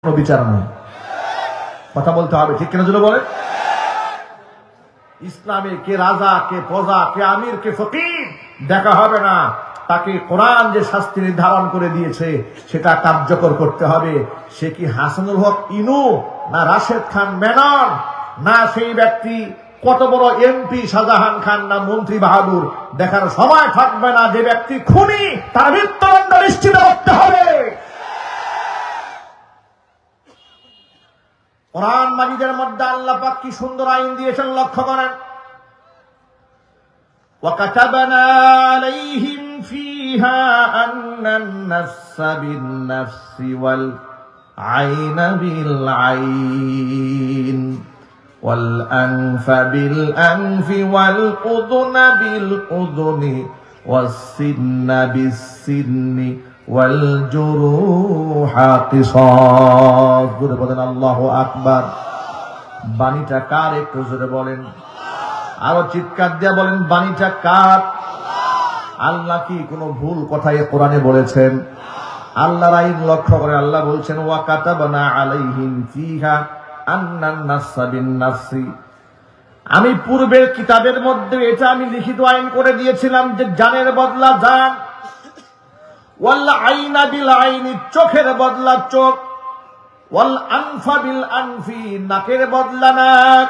কোনো বিচার নাই। কথা বলতে হবে, ঠিক কিনা জন্য বলে? ইসলামে কে রাজা, কে প্রজা, কে আমির, কে ফকির দেখা হবে না। তাকে কোরআন যে শাস্তি নির্ধারণ করে দিয়েছে সেটা কার্যকর করতে হবে। সে কি হাসানুল হক ইনু, না রাশেদ খান মেনন, না সেই ব্যক্তি কত বড় এমপি শাহজাহান খান, না মন্ত্রী বাহাদুর, দেখার সময় থাকবে না। যে ব্যক্তি খুনি তার মৃত্যুদণ্ড নিশ্চিত করতে হবে। কোরআন মাজিদের মধ্যে আল্লাহ পাক কি সুন্দর আইন দিয়েছেন লক্ষ্য করেন। وَكَتَبْنَا عَلَيْهِمْ فِيهَا أَنَّ النَّفْسَ بِالنَّفْسِ وَالْعَيْنَ بِالْعَيْنِ وَالْأَنْفَ بِالْأَنْفِ وَالْأُذُنَ بِالْأُذُنِ وَالسِّنَّ بِالسِّنِّ والجروح قصاص। জোরে বলেন আল্লাহু আকবার। বাণীটা কার একটু জোরে বলেন, আরো চিৎকার দিয়ে বলেন বাণীটা কার? আল্লাহ কি কোনো ভুল কথা এই কোরআনে বলেছেন? আল্লাহর আইন লক্ষ্য করে আল্লাহ বলছেন ওয়া কাতাবনা আলাইহিম ফিহা আন্নান নাফসা বিন-নাফসি। আমি পূর্বের কিতাবের মধ্যে এটা আমি লিখিত আইন করে দিয়েছিলাম যে জানের বদলা জান, ওয়াল আইনা বিল আইনি চোখের বদলা চোখ, ওয়াল আনফা বিল আনফি নাকের বদলা নাক,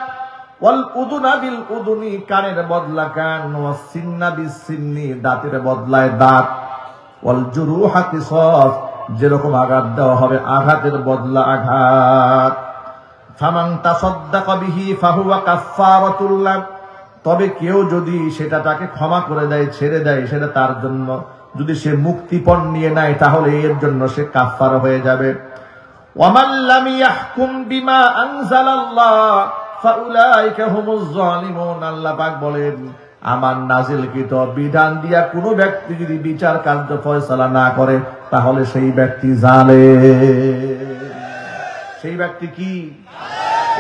ওয়াল উদুনা বিল উদুনি কানের বদলা কান, ওয়াস সিন্না বিস সিন্নি দাঁতের বদলায় দাঁত, ওয়াল জুরুহা কিসাস যেরকম আঘাত দেওয়া হবে আঘাতের বদলা আঘাত। ফামান তাসাদদাকা বিহি ফাহুয়া কাফফারাতুল লাহ। তবে কেউ যদি সেটা তাকে ক্ষমা করে দেয়, ছেড়ে দেয়, সেটা তার জন্য। যদি সে মুক্তিপণ নিয়ে নেয় তাহলে এর জন্য সে কাফারা হয়ে যাবে। ওয়ামান লাম ইয়াহকুম বিমা আনজালাল্লাহ ফাউলাইকা হুমুজ জালিমুন। আল্লাহ পাক বলেন আমার নাজিলকৃত বিধান দিয়া কোনো ব্যক্তি যদি বিচার কার্য ফয়সালা না করে তাহলে সেই ব্যক্তি জালেম। সেই ব্যক্তি কি?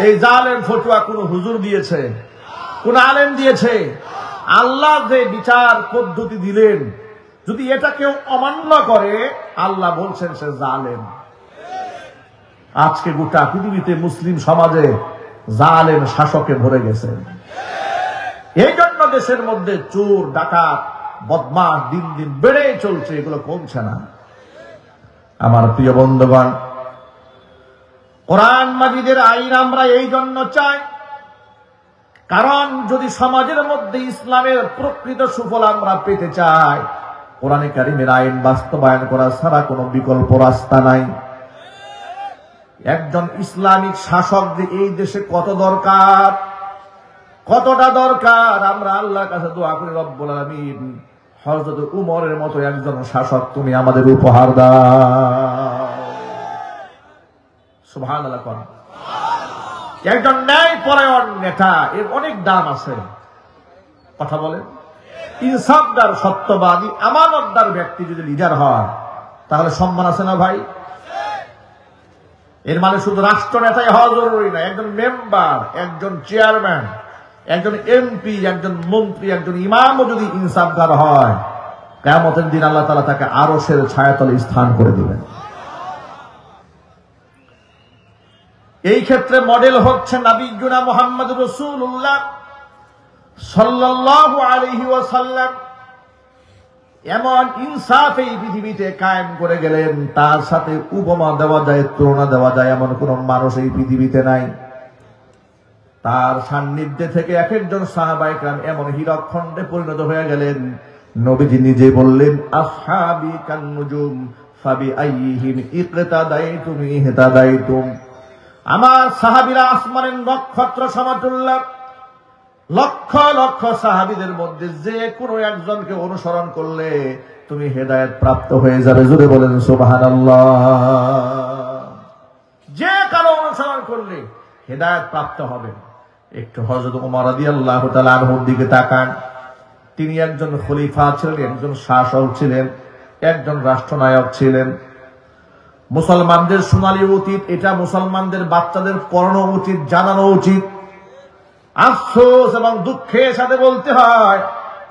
এই জালেম ফতোয়া কোন হুজুর দিয়েছে, কোন আলেম দিয়েছে? আল্লাহ যে বিচার পদ্ধতি দিলেন যদি এটা কেউ অমান্য করে আল্লাহ বলছেন সে জালেম। আজকে গোটা পৃথিবীতে মুসলিম সমাজে জালেম শাসকে ভরে গেছে। এই জন্য দেশের মধ্যে চোর ডাকাত বদমাশ দিন দিন বেড়ে চলছে, এগুলো কমছে না। আমার প্রিয় বন্ধুগণ, কোরআন মাজিদের আইন আমরা এই জন্য চাই কারণ যদি সমাজের মধ্যে ইসলামের প্রকৃত সুফল আমরা পেতে চাই কোরআনে কারিমের আইন বাস্তবায়ন করা ছাড়া কোনো বিকল্প রাস্তা নাই। একজন ইসলামিক শাসক যে এই দেশে কত দরকার, কতটা দরকার, আমরা আল্লাহর কাছে দোয়া করি রব্বুল আলামিন হযরত উমরের মতো একজন শাসক তুমি আমাদের উপহার দাও। সুবহানাল্লাহ। একজন ন্যায়পরায়ণ নেতা এর অনেক দাম আছে। কথা বলেন, ইনসাফদার, সত্যবাদী, আমানতদার ব্যক্তি যদি লিডার হয় তাহলে সম্মান আছে না ভাই? এর মানে শুধু রাষ্ট্র নেতাই হওয়া জরুরি না, একজন মেম্বার, একজন চেয়ারম্যান, একজন এমপি, একজন মন্ত্রী, একজন ইমামও যদি ইনসাফদার হয় কিয়ামতের দিন আল্লাহ তাআলা তাকে আরশের ছায়াতলে স্থান করে দিবেন। এই ক্ষেত্রে মডেল হচ্ছে নবিয়ুনা মুহাম্মদুর রাসূলুল্লাহ সাল্লাল্লাহু আলাইহি ওয়াসাল্লাম। এমন ইনসাফ এই পৃথিবীতে কায়েম করে গেলেন তার সাথে উপমা দেওয়া যায়, তুলনা দেওয়া যায় এমন কোন মানুষ এই পৃথিবীতে নাই। তার সান্নিধ্যে থেকে এক একজন সাহাবায়ে কেরাম এমন হীরকখণ্ডে পরিণত হয়ে গেলেন। নবীজি নিজে বললেন আসহাবি কান নুজুম ফাবিআইহিম ইকতাদাইতুম ইহতাদাইতুম। আমার সাহাবীরা আসমানের নক্ষত্র সমতুল্য। লক্ষ লক্ষ সাহাবীদের মধ্যে যে কোনো একজনকে অনুসরণ করলে তুমি হেদায়েত প্রাপ্ত হয়ে যাবে। জোরে বলেন সুবহানাল্লাহ। যে কারো অনুসরণ করলে হেদায়েত প্রাপ্ত হবে। একটু হযরত ওমর রাদিয়াল্লাহু তাআলা আনহুর দিকে তাকান। তিনি একজন খলিফা ছিলেন, একজন শাসক ছিলেন, একজন রাষ্ট্রনায়ক ছিলেন। মুসলমানদের সোনালী অতীত এটা মুসলমানদের বাচ্চাদের পড়ানো উচিত, জানানো উচিত। আফসোস এবং দুঃখের সাথে বলতে হয়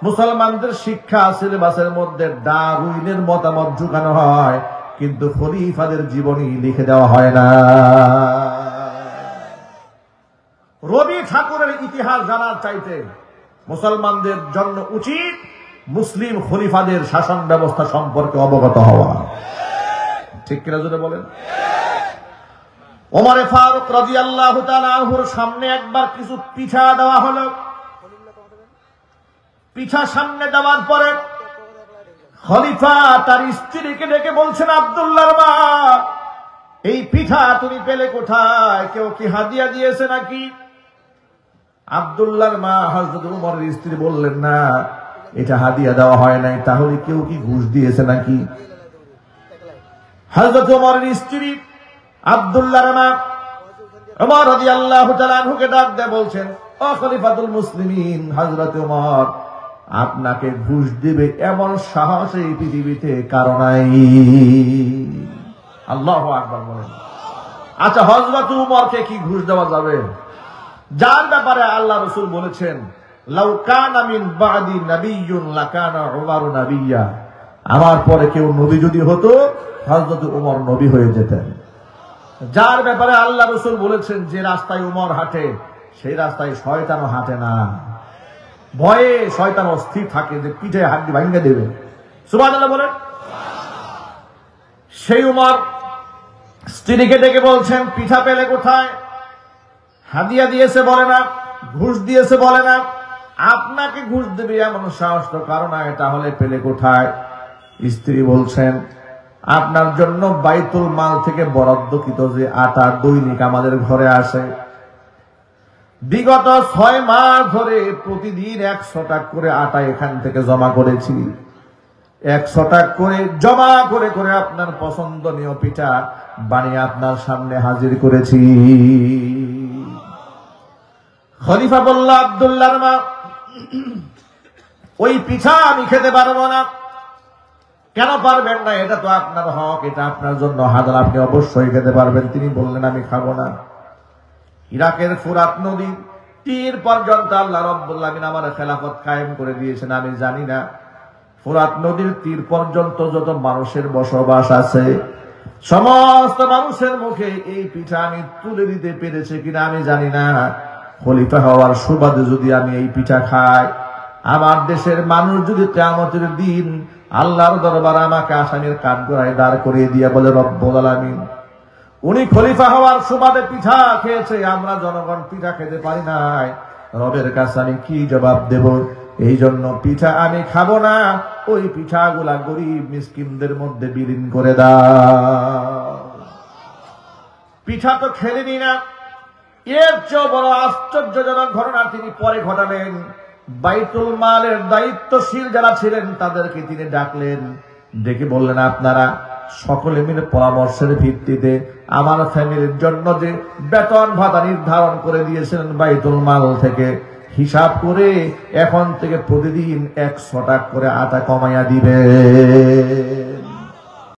মুসলমানদের শিক্ষা সিলেবাসের মধ্যে ডারউইনের মতামত ঢুকানো হয়। কিন্তু খলিফাদের জীবনী লিখে দেওয়া হয় না। রবি ঠাকুরের ইতিহাস জানার চাইতে মুসলমানদের জন্য উচিত মুসলিম খলিফাদের শাসন ব্যবস্থা সম্পর্কে অবগত হওয়া। ঠিক কিনা জোরে বলেন? ওমর ফারুক রাদিয়াল্লাহু তাআলা আনহুর সামনে একবার কিছু পিঠা দেওয়া হলো। পিঠা সামনে দেওয়ার পরে খলিফা তার স্ত্রীকে ডেকে বলছেন, আব্দুল্লাহর মা, এই পিঠা তুমি পেলে কোথায়? কেউ কি হাদিয়া দিয়েছে নাকি? আব্দুল্লাহর মা হযরত ওমরের স্ত্রী বললেন, না, এটা হাদিয়া দেওয়া হয় নাই। তাহলে কেউ কি ঘুষ দিয়েছে নাকি? হযরত ওমরের স্ত্রী আব্দুল্লাহর মা ওমর রাদিয়াল্লাহু তাআলা আনহুকে ডাক দিয়ে বলছেন, ও খলিফাতুল মুসলিমিন, হযরত ওমর আপনাকে ঘুষ দিবে এমন সাহস এই পৃথিবীতে কারো নাই। আল্লাহু আকবার বলেন। আচ্ছা, হযরত ওমরকে কি ঘুষ দেওয়া যাবে? যার ব্যাপারে আল্লাহ রাসূল বলেছেন, লাউ কানা মিন বাদি নাবিয়্যুন লাকানা উমারু নাবিয়্যা, আমার পরে কেউ নবী যদি হতো হযরত ওমর নবী হয়ে যেতেন। যার ব্যাপারে আল্লাহ রাসূল বলেছেন, যে রাস্তায় ওমর হাঁটে সেই রাস্তায় শয়তানও হাঁটে না। ভয়ে শয়তান অস্থির থাকে যে পিঠে হাড্ডি ভাঙিয়ে দেবে। সুবহানাল্লাহ বলেন। সেই ওমর স্ত্রীকে ডেকে বলছেন, পিঠা পেলে কোথায়? হাদিয়া দিয়েছে বলে না, ঘুষ দিয়েছে বলে না, আপনাকে ঘুষ দেবে এমন সাহস তো কারণ নাই, তাহলে পেলে কোথায়? স্ত্রী বলছেন, আপনার জন্য বাইতুল মাল থেকে বরাদ্দকৃত যে আটা দৈনিক আমাদের ঘরে আসে, বিগত 6 মাস ধরে প্রতিদিন 100 টাকা করে আটা এখান থেকে জমা করেছি। 100 টাকা করে জমা করে করে আপনার পছন্দনীয় পিঠা বানিয়ে আপনার সামনে হাজির করেছি। খলিফা বলল, আব্দুল্লাহর মা, ওই পিঠা আমি খেতে পারবো না। কেন পারবেন না? এটা তো আপনার হক, এটা আপনার জন্য হালাল, আপনি অবশ্যই খেতে পারবেন। তিনি বললেন, আমি খাবো না। ইরাকের ফুরাত নদী তীর পর্যন্ত আল্লাহ রাব্বুল আলামিন আমার খেলাফত কায়েম করে দিয়েছেন। আমি জানি না ফুরাত নদীর তীর পর্যন্ত যত মানুষের বসবাস আছে সমস্ত মানুষের মুখে এই পিঠা আমি তুলে দিতে পেরেছি কিনা আমি জানি না। খলিফা হওয়ার সুবাদে যদি আমি এই পিঠা খাই, আমার দেশের মানুষ যদি কিয়ামতের দিন আল্লাহর দরবারে আমাকে আসামির কাঠগড়ায় দাঁড় করিয়ে দিয়ে বলে, রব্বুল আলামিন, উনি খলিফা হওয়ার সুবাদে পিঠা খেয়েছে, আমরা জনগণ পিঠা খেতে পারি নাই, রবের কাছে আমি কি জবাব দেব? এই জন্য পিঠা আমি খাবো না, ওই পিঠাগুলা গরিব মিসকিনদের মধ্যে বিলীন করে দাও। পিঠা তো খেলেনি না। এর চেয়ে বড় আশ্চর্যজনক ঘটনা তিনি পরে ঘটালেন। বাইতুল মালের দায়িত্বশীল যারা ছিলেন তাদেরকে তিনি ডাকলেন, ডেকে বললেন, আপনারা সকলে মিলে পরামর্শের ভিত্তিতে আমার ফ্যামিলির জন্য যে বেতন ভাতা নির্ধারণ করে দিয়েছিলেন বাইতুল মাল থেকে, হিসাব করে এখন থেকে প্রতিদিন 100 টাকা করে আটা কমাইয়া দিবেন।